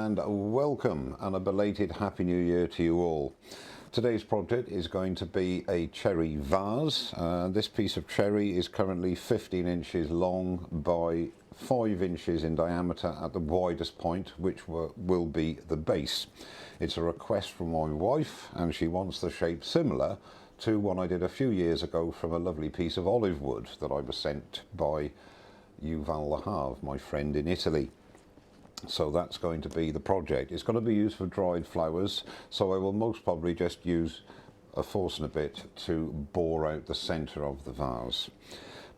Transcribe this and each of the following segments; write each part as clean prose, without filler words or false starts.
and welcome and a belated Happy New Year to you all. Today's project is going to be a cherry vase. This piece of cherry is currently 15 inches long by 5 inches in diameter at the widest point, which will be the base. It's a request from my wife and she wants the shape similar to one I did a few years ago from a lovely piece of olive wood that I was sent by Vase, my friend in Italy. So that's going to be the project. It's going to be used for dried flowers, so I will most probably just use a force and a bit to bore out the centre of the vase.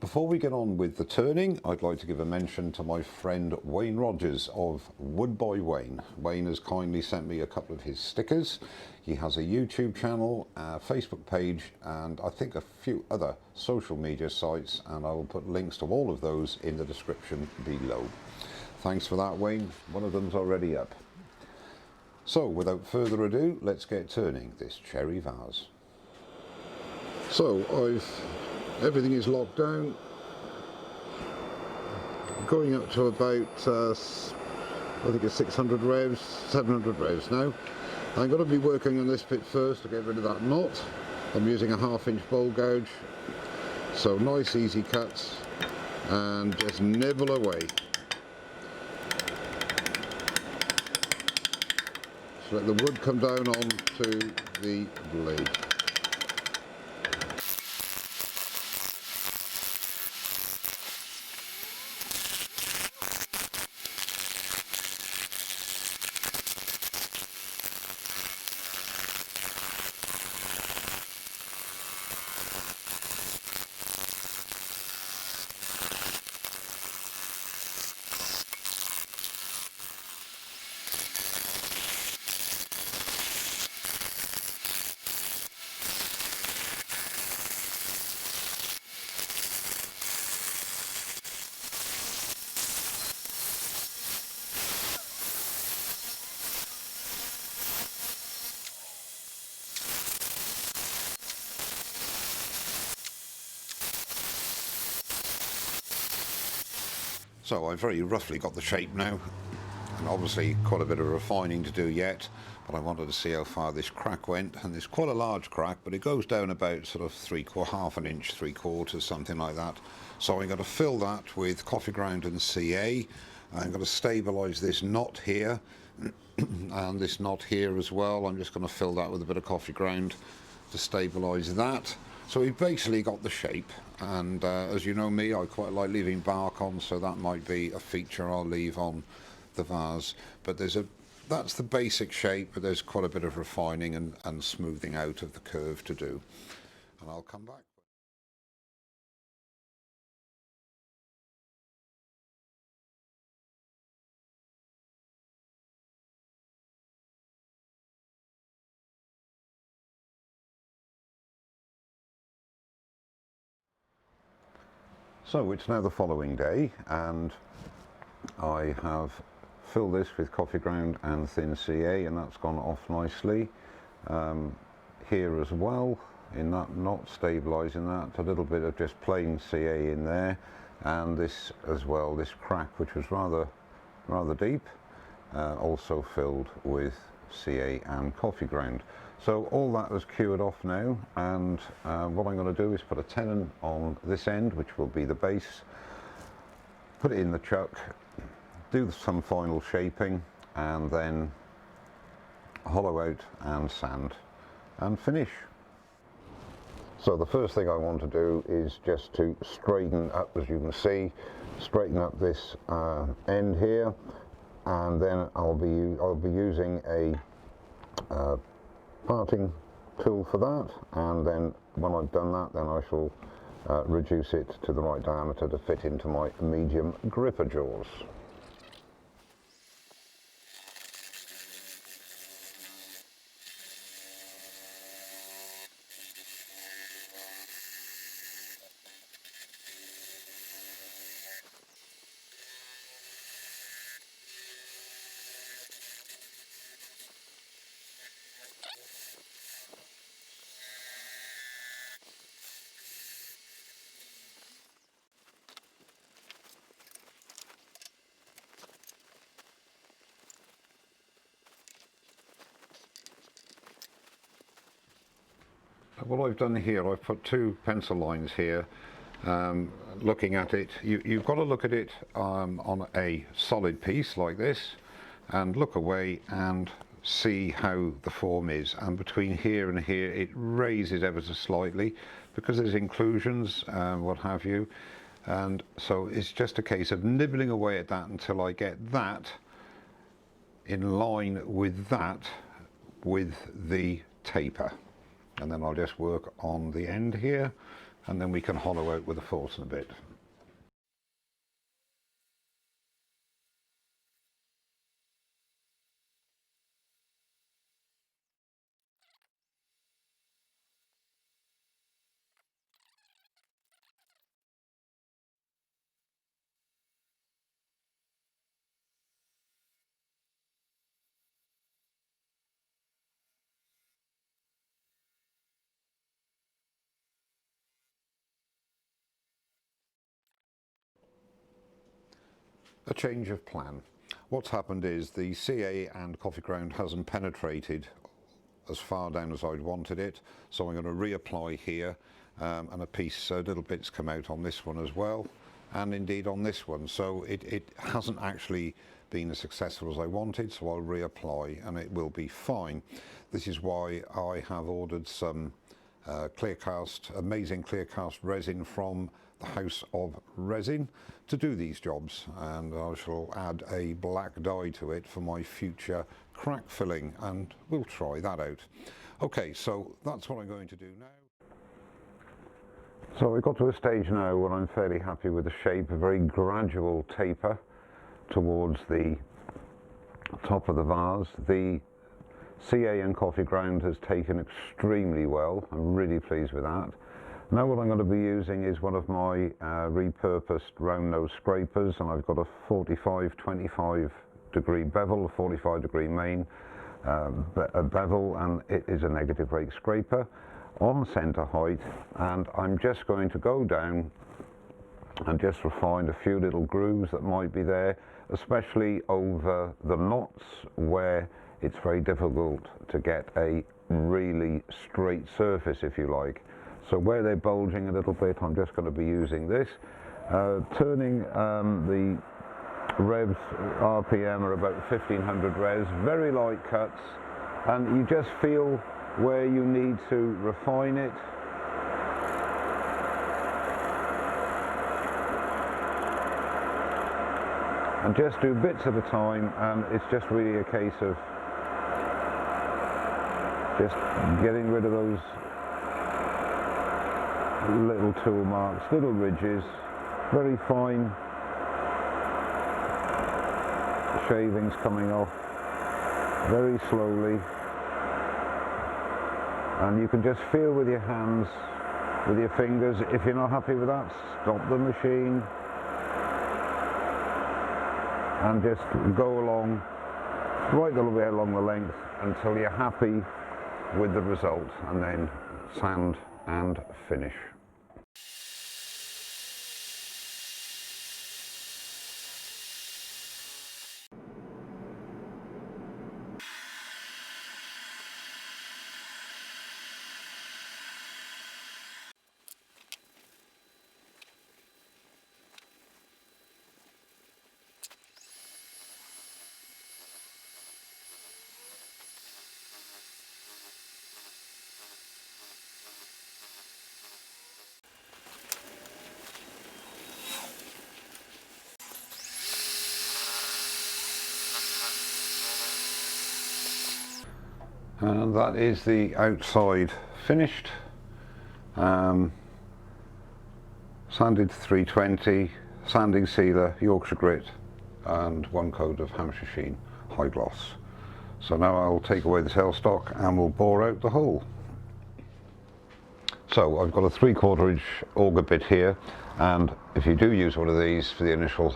Before we get on with the turning, I'd like to give a mention to my friend Wayne Rogers of Wood by Wayne. Wayne has kindly sent me a couple of his stickers. He has a YouTube channel, a Facebook page, and I think a few other social media sites, and I will put links to all of those in the description below. Thanks for that, Wayne. One of them's already up. So without further ado, let's get turning this cherry vase. So everything is locked down, going up to about I think it's 600 revs, 700 revs now. I'm going to be working on this bit first to get rid of that knot. I'm using a 1/2 inch bowl gouge, so nice easy cuts and just nibble away. So let the wood come down onto the blade. So I've very roughly got the shape now, and obviously quite a bit of refining to do yet, but I wanted to see how far this crack went, and it's quite a large crack, but it goes down about sort of 1/2 inch, 3/4, something like that. So I'm going to fill that with coffee ground and CA. I'm going to stabilise this knot here and this knot here as well. I'm just going to fill that with a bit of coffee ground to stabilise that. So we've basically got the shape, and as you know me, I quite like leaving bark on, so that might be a feature I'll leave on the vase. But that's the basic shape, but there's quite a bit of refining and smoothing out of the curve to do, and I'll come back. So it's now the following day, and I have filled this with coffee ground and thin CA, and that's gone off nicely. Here as well, in that knot, stabilising that, a little bit of just plain CA in there, and this as well, this crack which was rather deep, also filled with CA and coffee ground. So all that is cured off now, and what I'm going to do is put a tenon on this end, which will be the base, put it in the chuck, do some final shaping, and then hollow out and sand and finish. So the first thing I want to do is just to straighten up, as you can see, straighten up this end here, and then I'll be using a parting tool for that, and then when I've done that, then I shall reduce it to the right diameter to fit into my medium gripper jaws. What I've done here, I've put two pencil lines here. Looking at it, you've got to look at it on a solid piece like this and look away and see how the form is, and between here and here it raises ever so slightly because there's inclusions and what have you, and so it's just a case of nibbling away at that until I get that in line with that with the taper, and then I'll just work on the end here and then we can hollow out with a Forstner bit. A change of plan. What's happened is the CA and coffee ground hasn't penetrated as far down as I'd wanted it, so I'm going to reapply here, and little bits come out on this one as well, and indeed on this one, so it hasn't actually been as successful as I wanted, so I'll reapply and it will be fine. This is why I have ordered some amazing clear cast resin from the House of Resin to do these jobs, and I shall add a black dye to it for my future crack filling, and we'll try that out. Okay, so that's what I'm going to do now. So we've got to a stage now where I'm fairly happy with the shape, a very gradual taper towards the top of the vase. The CA and coffee ground has taken extremely well. I'm really pleased with that. Now what I'm going to be using is one of my repurposed round nose scrapers, and I've got a 45-25 degree bevel, a 45 degree main bevel, and it is a negative rake scraper on centre height, and I'm just going to go down and just refine a few little grooves that might be there, especially over the knots where it's very difficult to get a really straight surface, if you like. So where they're bulging a little bit, I'm just going to be using this. Turning the revs, RPM are about 1500 revs, very light cuts, and you just feel where you need to refine it. And just do bits at a time, and it's just really a case of just getting rid of those little tool marks, little ridges, very fine shavings coming off very slowly, and you can just feel with your hands, with your fingers. If you're not happy with that, stop the machine and just go along right the way along the length until you're happy with the result, and then sand and finish. And that is the outside finished. Sanded 320, sanding sealer, Yorkshire grit, and one coat of Hampshire Sheen high gloss. So now I'll take away the tailstock and we'll bore out the hole. So I've got a 3/4 inch auger bit here, and if you do use one of these for the initial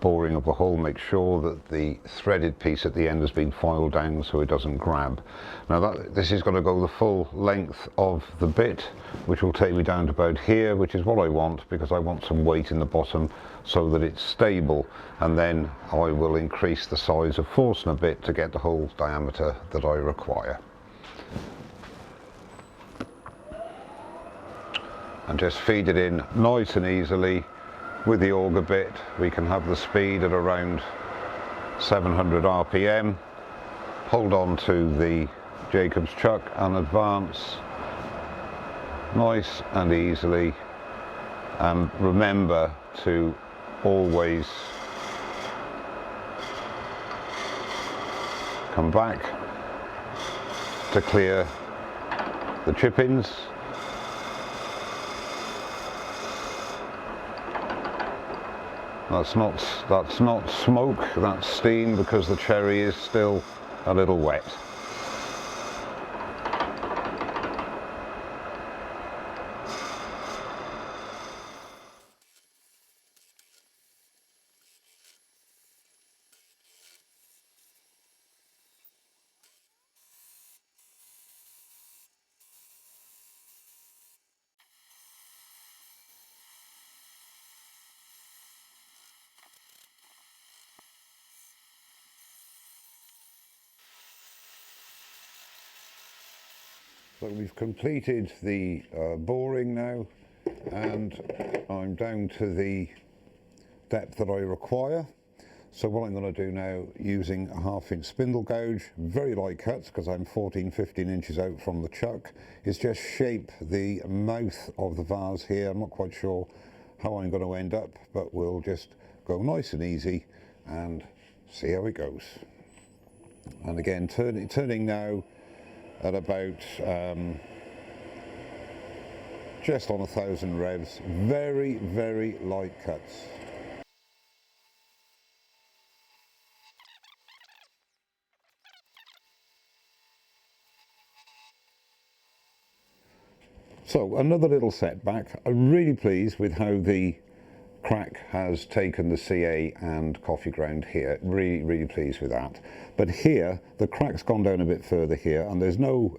boring of the hole, make sure that the threaded piece at the end has been filed down so it doesn't grab. Now this is going to go the full length of the bit, which will take me down to about here, which is what I want, because I want some weight in the bottom so that it's stable, and then I will increase the size of Forstner bit to get the whole diameter that I require. and just feed it in nice and easily. With the auger bit we can have the speed at around 700 RPM. Hold on to the Jacob's chuck and advance nice and easily, and remember to always come back to clear the chippings. That's not smoke, that's steam, because the cherry is still a little wet. So we've completed the boring now, and I'm down to the depth that I require. So what I'm going to do now, using a 1/2 inch spindle gouge, very light cuts because I'm 14-15 inches out from the chuck, is just shape the mouth of the vase here. I'm not quite sure how I'm going to end up, but we'll just go nice and easy and see how it goes. And again, turning now at about just on 1,000 revs, very, very light cuts. So another little setback. I'm really pleased with how the crack has taken the CA and coffee ground here. Really pleased with that. But here the crack's gone down a bit further here, and there's no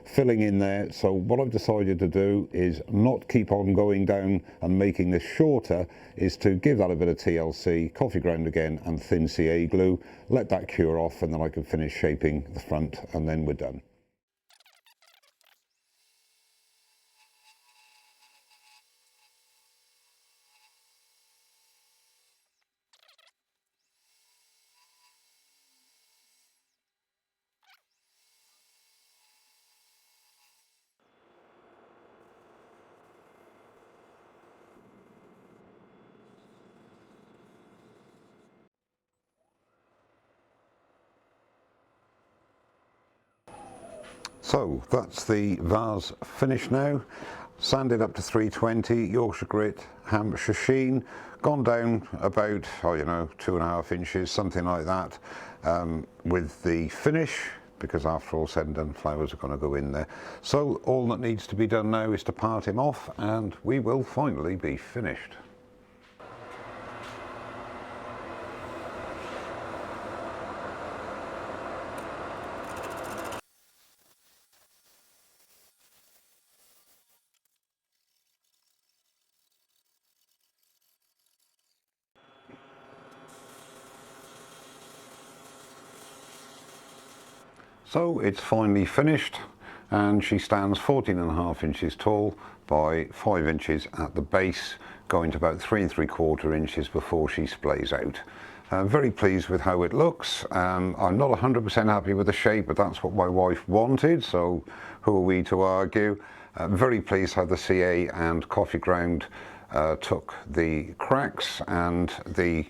filling in there. So what I've decided to do is not keep on going down and making this shorter, is to give that a bit of TLC, coffee ground again, and thin CA glue, let that cure off, and then I can finish shaping the front, and then we're done. So that's the vase finished now. Sanded up to 320, Yorkshire grit, Hampshire sheen, gone down about, 2.5 inches, something like that, with the finish, because after all said and done, flowers are going to go in there. So all that needs to be done now is to part him off, and we will finally be finished. So it's finally finished, and she stands 14.5 inches tall by 5 inches at the base, going to about 3 3/4 inches before she splays out. Very pleased with how it looks. I'm not 100% happy with the shape, but that's what my wife wanted, so who are we to argue? Very pleased how the CA and coffee ground took the cracks and the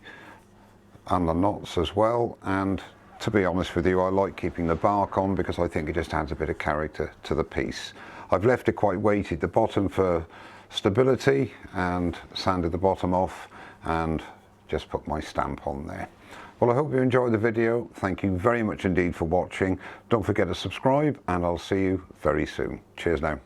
knots as well. And to be honest with you, I like keeping the bark on because I think it just adds a bit of character to the piece. I've left it quite weighted the bottom for stability, and sanded the bottom off and just put my stamp on there. Well, I hope you enjoyed the video. Thank you very much indeed for watching. Don't forget to subscribe, and I'll see you very soon. Cheers now.